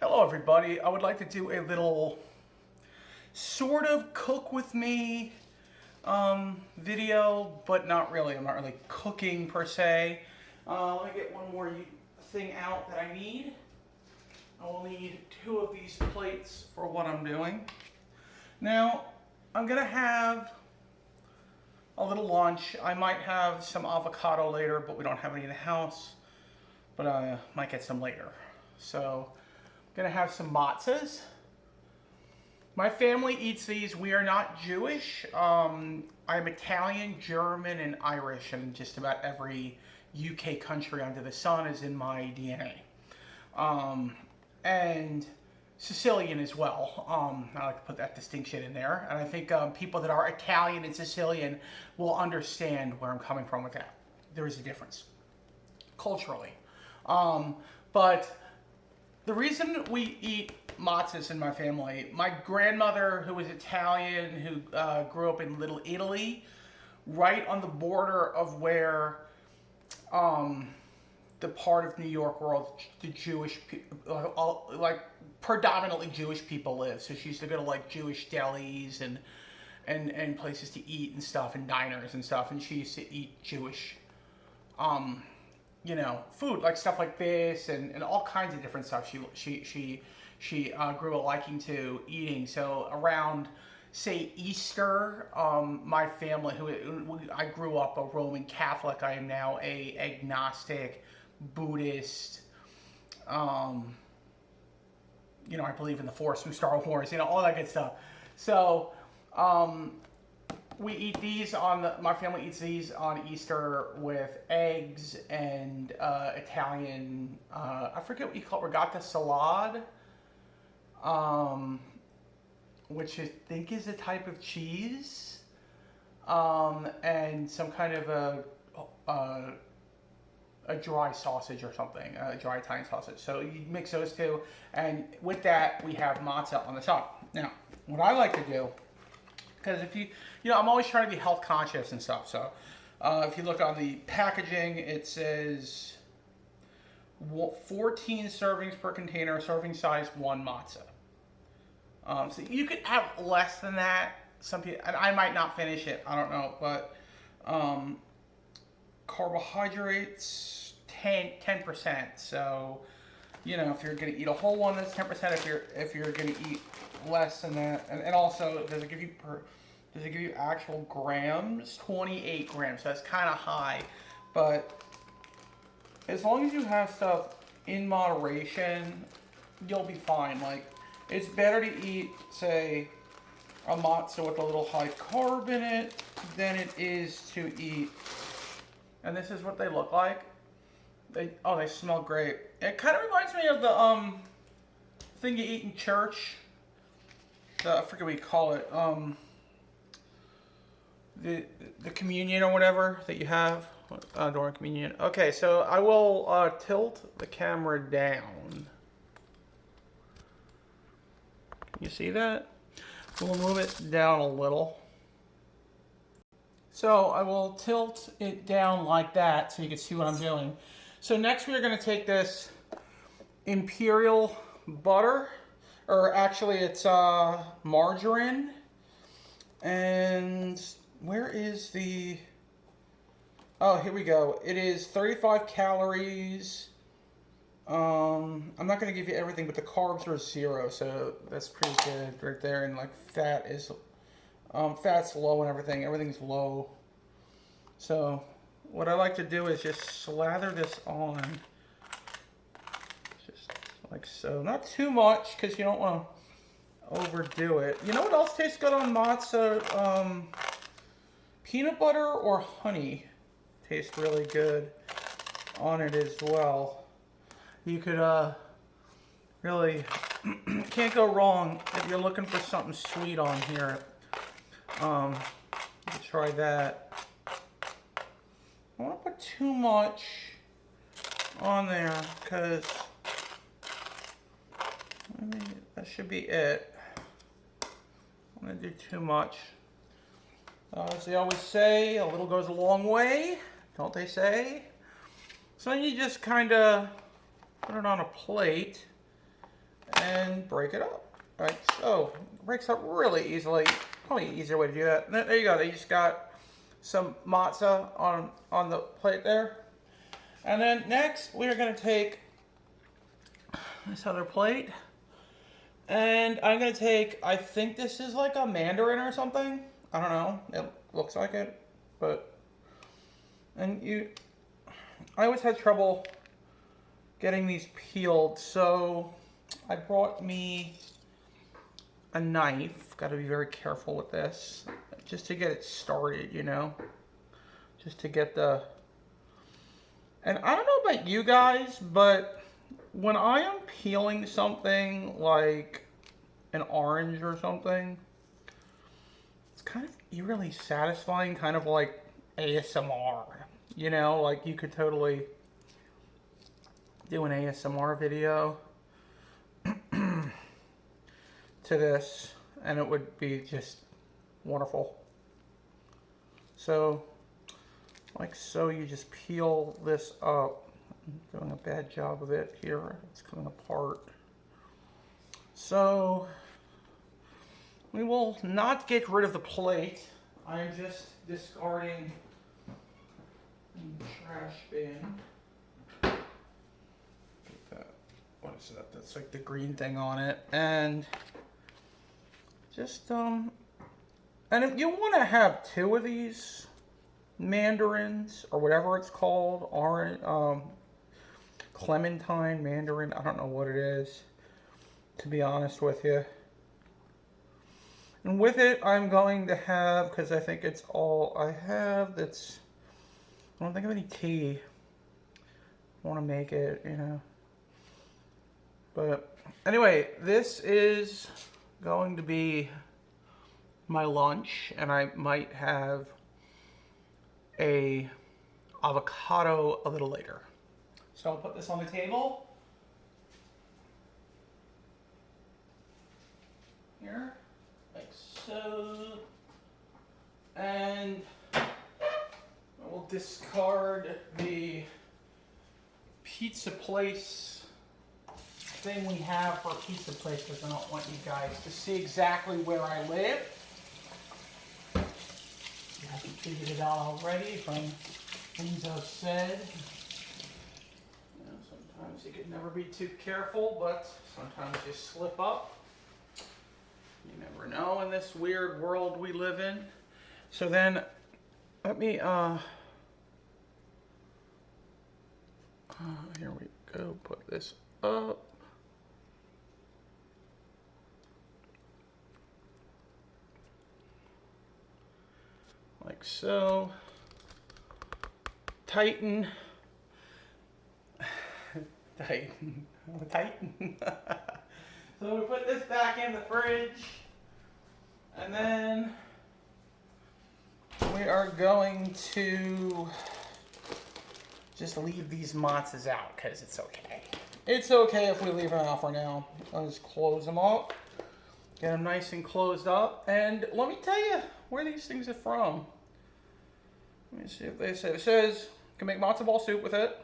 Hello everybody, I would like to do a little sort of cook with me video, but not really. I'm not really cooking per se. Let me get one more thing out that I need. I will need 2 of these plates for what I'm doing. Now, I'm gonna have a little lunch. I might have some avocado later, but we don't have any in the house. But I might get some later. So, I'm gonna have some matzahs. My family eats these. We are not Jewish. I'm Italian, German, and Irish, and just about every UK country under the sun is in my DNA. And Sicilian as well. I like to put that distinction in there. And I think people that are Italian and Sicilian will understand where I'm coming from with that. There is a difference culturally. But the reason we eat matzahs in my family, my grandmother, who was Italian, who grew up in Little Italy, right on the border of where the part of New York where the Jewish, like predominantly Jewish people live. So she used to go to like Jewish delis and places to eat and stuff, and diners and stuff, and she used to eat Jewish food, like stuff like this and all kinds of different stuff she grew a liking to eating. So around, say, Easter, my family, I grew up a Roman Catholic. I am now a agnostic, Buddhist, I believe in the Force from Star Wars, all that good stuff. So, we eat these my family eats these on Easter with eggs and Italian, I forget what you call it, regatta salad, which I think is a type of cheese, and some kind of a dry sausage or something, a dry Italian sausage. So you mix those two, and with that we have matzah on the top. Now, what I like to do, because if I'm always trying to be health conscious and stuff. So if you look on the packaging, it says 14 servings per container, serving size 1 matzah. So you could have less than that. Some people, and I might not finish it. I don't know, but carbohydrates 10%. So if you're gonna eat a whole one, that's 10%. If you're gonna eat less than that, and also does it give you actual grams? 28 grams. So that's kind of high, but as long as you have stuff in moderation, you'll be fine. Like, it's better to eat, say, a matzah with a little high carb in it than it is to eat. And this is what they look like. They smell great. It kind of reminds me of the thing you eat in church. I forget what you call it. The communion or whatever that you have during communion. Okay, so I will tilt the camera down. You see that? We'll move it down a little. So I will tilt it down like that so you can see what I'm doing. So next we are going to take this imperial butter, or actually it's margarine. And where is the... Oh, here we go. It is 35 calories. I'm not going to give you everything, but the carbs are 0, so that's pretty good right there. And like fat's low and everything. Everything's low. So what I like to do is just slather this on, just like so. Not too much, because you don't want to overdo it. You know what else tastes good on matzah? Peanut butter or honey tastes really good on it as well. You could really can't go wrong if you're looking for something sweet on here. Try that. I don't want to put too much on there, because that should be it. I'm going to do too much. As they always say, a little goes a long way, don't they say? So you just kind of put it on a plate and break it up. Like so. It breaks up really easily. Probably an easier way to do that. And there you go. You just got some matzah on the plate there. And then next, we are going to take this other plate. And I'm going to take, I think this is like a mandarin or something. I don't know. It looks like it. But, I always had trouble getting these peeled. So I brought me a knife. Got to be very careful with this. Just to get it started, you know. Just to get the... And I don't know about you guys, but when I am peeling something like an orange or something, it's kind of eerily satisfying, kind of like ASMR. You know, like you could totally do an ASMR video to this, and it would be just wonderful. So, like so, you just peel this up. I'm doing a bad job of it here. It's coming apart. So, we will not get rid of the plate. I'm just discarding the trash bin. Get that. What is that? That's like the green thing on it. And just, and if you want to have 2 of these mandarins, or whatever it's called, orange, clementine, mandarin, I don't know what it is, to be honest with you. And with it, I'm going to have, because I think it's all I have, I don't think I have any tea. I want to make it, you know. But anyway, this is going to be my lunch, and I might have a avocado a little later. So I'll put this on the table. Here, like so. And we'll discard the pizza place thing we have for a pizza place because I don't want you guys to see exactly where I live. You haven't figured it out already from things I've said. You know, sometimes you can never be too careful, but sometimes you slip up. You never know in this weird world we live in. So then, let me, here we go, put this up. Like so. Tighten. Tighten. Tighten. So we put this back in the fridge. And then we are going to just leave these matzahs out because it's okay. It's okay if we leave them out for now. I'll just close them up. Get them nice and closed up. And let me tell you where these things are from. Let me see if they say. It says you can make matzo ball soup with it.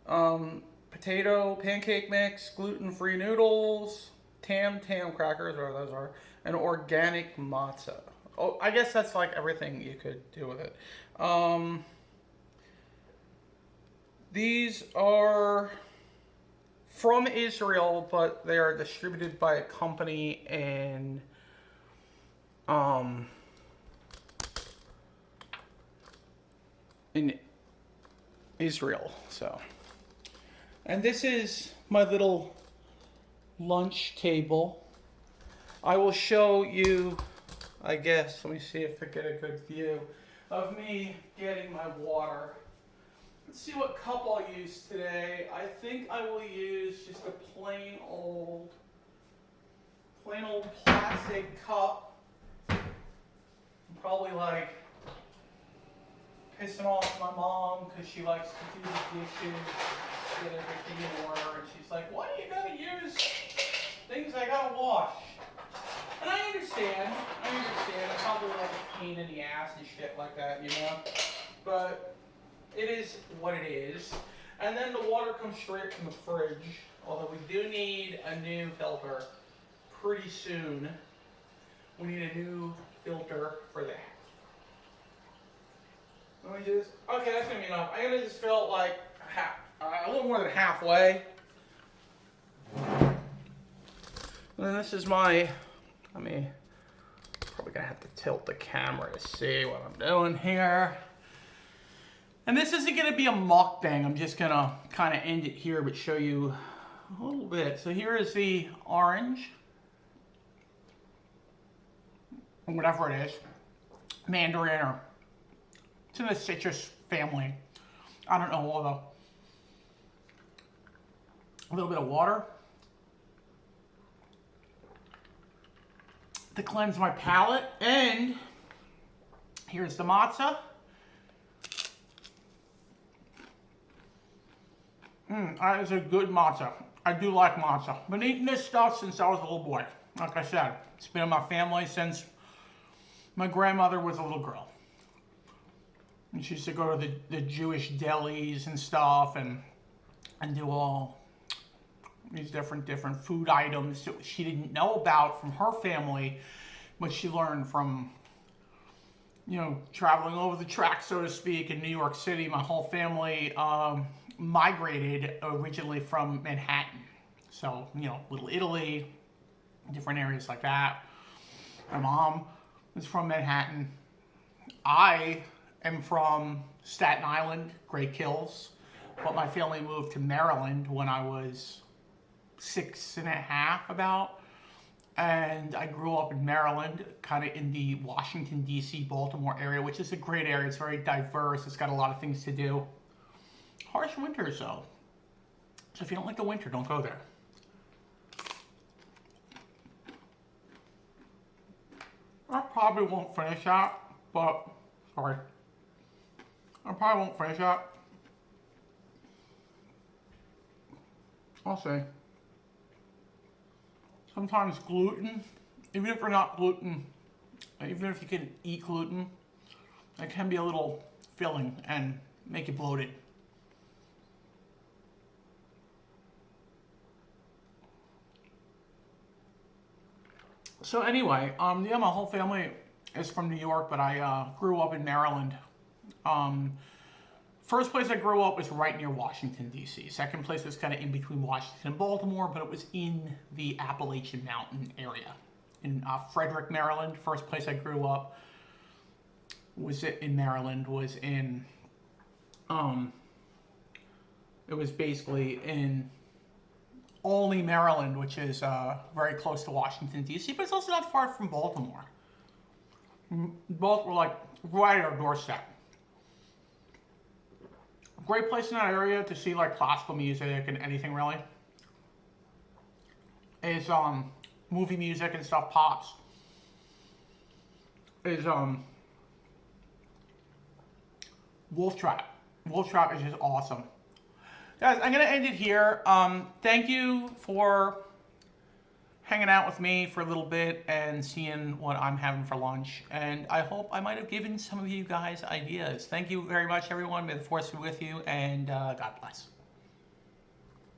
Potato pancake mix, gluten-free noodles, tam crackers, whatever those are, and organic matzah. Oh, I guess that's like everything you could do with it. These are from Israel, but they are distributed by a company in Israel. So, and this is my little lunch table. I will show you, I guess, let me see if I get a good view of me getting my water. Let's see what cup I'll use today. I think I will use just a plain old plastic cup. I'm probably like pissing off my mom because she likes to do the dishes, get everything in order, and she's like, why do you gotta use things I gotta wash? And I understand. It's probably like a pain in the ass and shit like that, you know? But it is what it is. And then the water comes straight from the fridge. Although we do need a new filter pretty soon. We need a new filter for that. Let me just, okay, that's gonna be enough. I'm gonna just fill it like a little more than halfway. And then this is my, probably gonna have to tilt the camera to see what I'm doing here. And this isn't gonna be a mukbang. I'm just gonna kind of end it here, but show you a little bit. So here is the orange, or whatever it is, mandarin, or it's in the citrus family. I don't know, although a little bit of water to cleanse my palate. And here's the matzo. That is a good matzo. I do like matzo. Been eating this stuff since I was a little boy. Like I said, it's been in my family since my grandmother was a little girl. And she used to go to the Jewish delis and stuff and do all these different food items that she didn't know about from her family, but she learned from, you know, traveling over the track, so to speak, in New York City. My whole family migrated originally from Manhattan. So, you know, Little Italy, different areas like that. My mom is from Manhattan. I am from Staten Island, Great Kills, but my family moved to Maryland when I was 6.5 about. And I grew up in Maryland, kind of in the Washington, D.C., Baltimore area, which is a great area. It's very diverse. It's got a lot of things to do. Harsh winters, though. So if you don't like the winter, don't go there. I probably won't finish that, but, sorry. I probably won't finish that. I'll see. Sometimes gluten, even if you're not gluten, even if you can eat gluten, it can be a little filling and make you bloated. So anyway, yeah, my whole family is from New York, but I grew up in Maryland. First place I grew up was right near Washington, D.C. Second place was kind of in between Washington and Baltimore, but it was in the Appalachian Mountain area. In Frederick, Maryland. First place I grew up was in Maryland, was in, it was basically in Olney, Maryland, which is very close to Washington, D.C., but it's also not far from Baltimore. Both were like right at our doorstep. Great place in that area to see like classical music and anything really. Is movie music and stuff pops. Is Wolf Trap. Wolf Trap is just awesome. Guys, I'm gonna end it here. Thank you for hanging out with me for a little bit and seeing what I'm having for lunch. And I hope I might have given some of you guys ideas. Thank you very much, everyone. May the force be with you, and God bless.